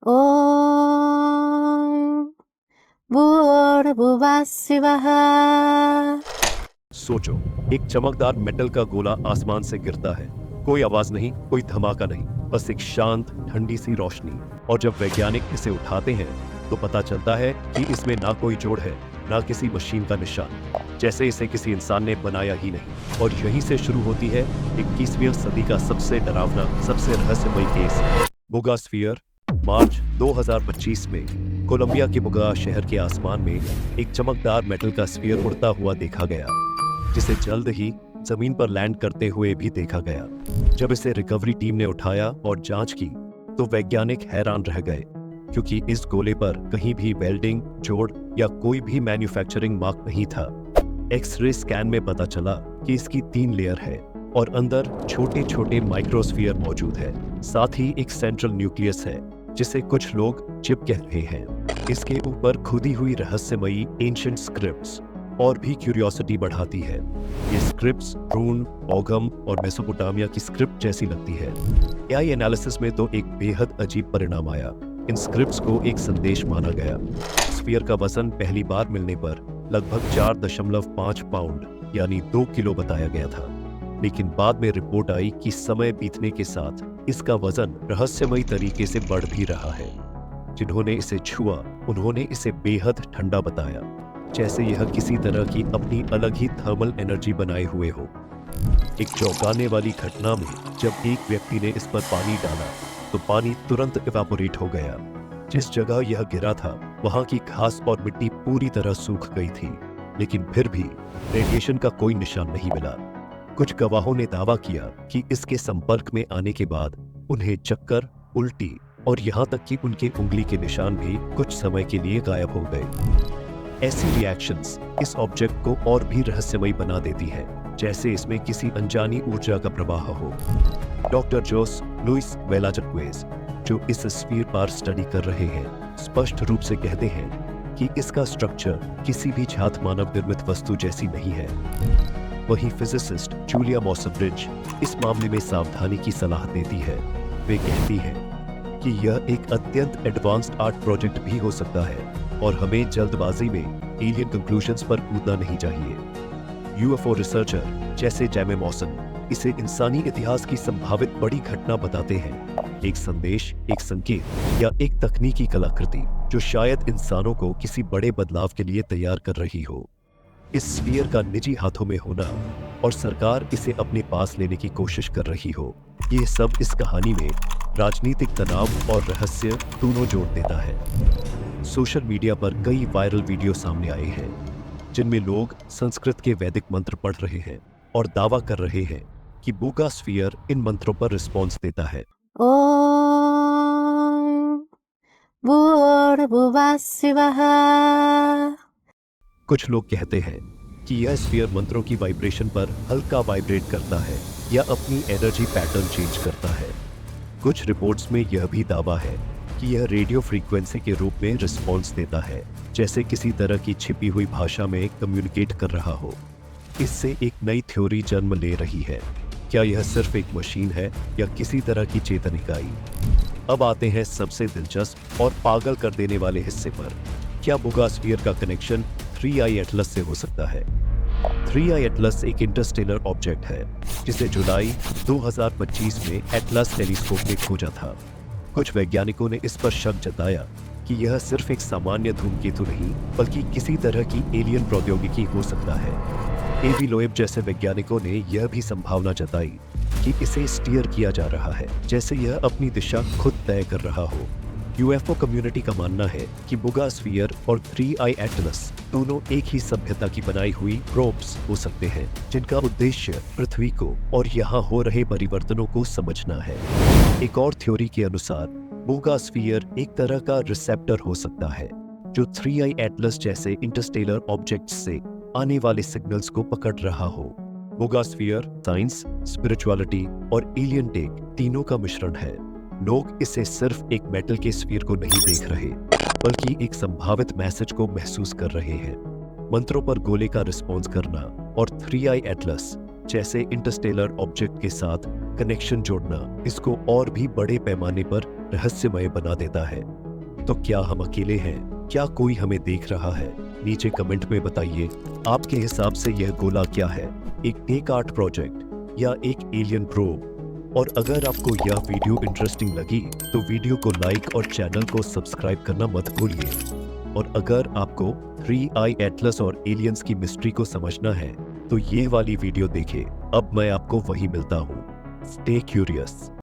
ओम भूर्भुवः स्वः। सोचो, एक चमकदार मेटल का गोला आसमान से गिरता है। कोई आवाज नहीं, कोई धमाका नहीं, बस एक शांत ठंडी सी रोशनी। और जब वैज्ञानिक इसे उठाते हैं तो पता चलता है कि इसमें ना कोई जोड़ है, ना किसी मशीन का निशान, जैसे इसे किसी इंसान ने बनाया ही नहीं। और यहीं से शुरू होती है 21वीं सदी का सबसे डरावना, सबसे रहस्यमय केस, बुगा स्फीयर। मार्च 2025 में कोलंबिया के बुगा शहर के आसमान में एक चमकदार मेटल का स्फीयर उड़ता हुआ देखा गया, जिसे जल्द ही जमीन पर लैंड करते हुए भी देखा गया। जब इसे रिकवरी टीम ने उठाया और जांच की तो वैज्ञानिक हैरान रह गए, क्योंकि इस गोले पर कहीं भी वेल्डिंग, जोड़ या कोई भी मैन्युफैक्चरिंग मार्क नहीं था। एक्सरे स्कैन में पता चला कि इसकी 3 लेयर है और अंदर छोटे छोटे माइक्रोस्फीयर मौजूद है। साथ ही एक सेंट्रल न्यूक्लियस है, जिसे कुछ लोग चिप कह रहे हैं। इसके ऊपर खुदी हुई रहस्यमयी एंशिएंट स्क्रिप्ट्स और भी क्यूरियोसिटी बढ़ाती है। ये स्क्रिप्ट्स रून, ओघम और मेसोपोटामिया की स्क्रिप्ट जैसी लगती है। एआई एनालिसिस में तो एक बेहद अजीब परिणाम आया। इन स्क्रिप्ट्स को एक संदेश माना गया। स्फीयर का वजन पहली बार मिलने पर लगभग 4.5 पाउंड यानी 2 किलो बताया गया था, लेकिन बाद में रिपोर्ट आई कि समय बीतने के साथ इसका वजन रहस्यमयी तरीके से बढ़ भी रहा है। जिन्होंने इसे छुआ उन्होंने इसे बेहद ठंडा बताया, जैसे यह किसी तरह की अपनी अलग ही थर्मल एनर्जी बनाए हुए हो। एक चौंकाने वाली घटना में जब एक व्यक्ति ने इस पर पानी डाला तो पानी तुरंत इवेपोरेट हो गया। जिस जगह यह गिरा था वहां की घास और मिट्टी पूरी तरह सूख गई थी, लेकिन फिर भी रेडिएशन का कोई निशान नहीं मिला। कुछ गवाहों ने दावा किया कि इसके संपर्क में आने के बाद उन्हें चक्कर, उल्टी और यहाँ तक कि उनके उंगली के निशान भी कुछ समय के लिए गायब हो गए। ऐसी रिएक्शंस इस ऑब्जेक्ट को और भी रहस्यमयी बना देती है, जैसे इसमें किसी अनजानी ऊर्जा का प्रवाह हो। डॉक्टर जोस लुइस वेलाजक्वेज, जो इस स्फीयर पर स्टडी कर रहे हैं, स्पष्ट रूप से कहते हैं कि इसका स्ट्रक्चर किसी भी छात्र मानव निर्मित वस्तु जैसी नहीं है। वहीं फिजिसिस्ट जूलिया मॉसब्रिज इस मामले में सावधानी की सलाह देती है। वे कहती है कि यह एक अत्यंत एडवांस्ड आर्ट प्रोजेक्ट भी हो सकता है और हमें जल्दबाजी में एलियन कंक्लूजन्स पर कूदना नहीं चाहिए। यूएफओ रिसर्चर जैसे जैमे मॉसन इसे इंसानी इतिहास की संभावित बड़ी घटना बताते हैं, एक संदेश, एक संकेत या एक तकनीकी कलाकृति जो शायद इंसानों को किसी बड़े बदलाव के लिए तैयार कर रही हो। इस स्फीयर का निजी हाथों में होना और सरकार इसे अपने पास लेने की कोशिश कर रही हो, ये सब इस कहानी में राजनीतिक तनाव और रहस्य दोनों जोड़ देता है। सोशल मीडिया पर कई वायरल वीडियो सामने आए हैं, जिनमें लोग संस्कृत के वैदिक मंत्र पढ़ रहे हैं और दावा कर रहे हैं कि बुगा स्फीयर इन मंत्रों पर रिस्पॉन्स देता है। ओम भूर्भुवः स्वः। कुछ लोग कहते हैं कि यह स्फीयर मंत्रों की वाइब्रेशन पर हल्का वाइब्रेट करता है या अपनी एनर्जी पैटर्न चेंज करता है। कुछ रिपोर्ट्स में यह भी दावा है कि यह रेडियो फ्रीक्वेंसी के रूप में रिस्पॉन्स देता है, जैसे किसी तरह की छिपी हुई भाषा में कम्युनिकेट कर रहा हो। इससे एक नई थ्योरी जन्म ले रही है। क्या यह सिर्फ एक मशीन है या किसी तरह की चेतन इकाई? अब आते हैं सबसे दिलचस्प और पागल कर देने वाले हिस्से पर। क्या बुगा स्फीयर का कनेक्शन 3i एटलस से हो सकता है? 3i एटलस एक इंटरस्टेलर ऑब्जेक्ट है, जिसे जुलाई 2025 में एटलस टेलीस्कोप ने खोजा था। कुछ वैज्ञानिकों ने इस पर शक जताया कि यह सिर्फ एक सामान्य धूमकेतु नहीं, बल्कि किसी तरह की एलियन प्रौद्योगिकी हो सकता है। एवी लोएब जैसे वैज्ञानिकों ने यह भी संभावना जताई कि इसे स्टीयर किया जा रहा है, जैसे यह अपनी दिशा खुद तय कर रहा हो। यूएफओ कम्युनिटी का मानना है कि बुगा स्फीयर और 3i एटलस दोनों एक ही सभ्यता की बनाई हुई प्रोब्स हो सकते हैं, जिनका उद्देश्य पृथ्वी को और यहाँ हो रहे परिवर्तनों को समझना है। एक और थ्योरी के अनुसार बुगा स्फीयर एक तरह का रिसेप्टर हो सकता है, जो 3i एटलस जैसे इंटरस्टेलर ऑब्जेक्ट्स से आने वाले सिग्नल्स को पकड़ रहा हो। बुगा स्फीयर साइंस, स्पिरिचुअलिटी और एलियन टेक तीनों का मिश्रण है। लोग इसे सिर्फ एक मेटल के स्फीयर को नहीं देख रहे, बल्कि एक संभावित मैसेज को महसूस कर रहे हैं। मंत्रों पर गोले का रिस्पॉन्स करना और 3i एटलस जैसे इंटरस्टेलर ऑब्जेक्ट के साथ कनेक्शन जोड़ना इसको और भी बड़े पैमाने पर रहस्यमय बना देता है। तो क्या हम अकेले हैं? क्या कोई हमें देख रहा है? नीचे कमेंट में बताइए, आपके हिसाब से यह गोला क्या है? एक टेक आर्ट प्रोजेक्ट या एक एलियन प्रोब? और अगर आपको यह वीडियो इंटरेस्टिंग लगी तो वीडियो को लाइक और चैनल को सब्सक्राइब करना मत भूलिए। और अगर आपको 3 एटलस और एलियंस की मिस्ट्री को समझना है तो ये वाली वीडियो देखें। अब मैं आपको वही मिलता हूँ। Stay curious.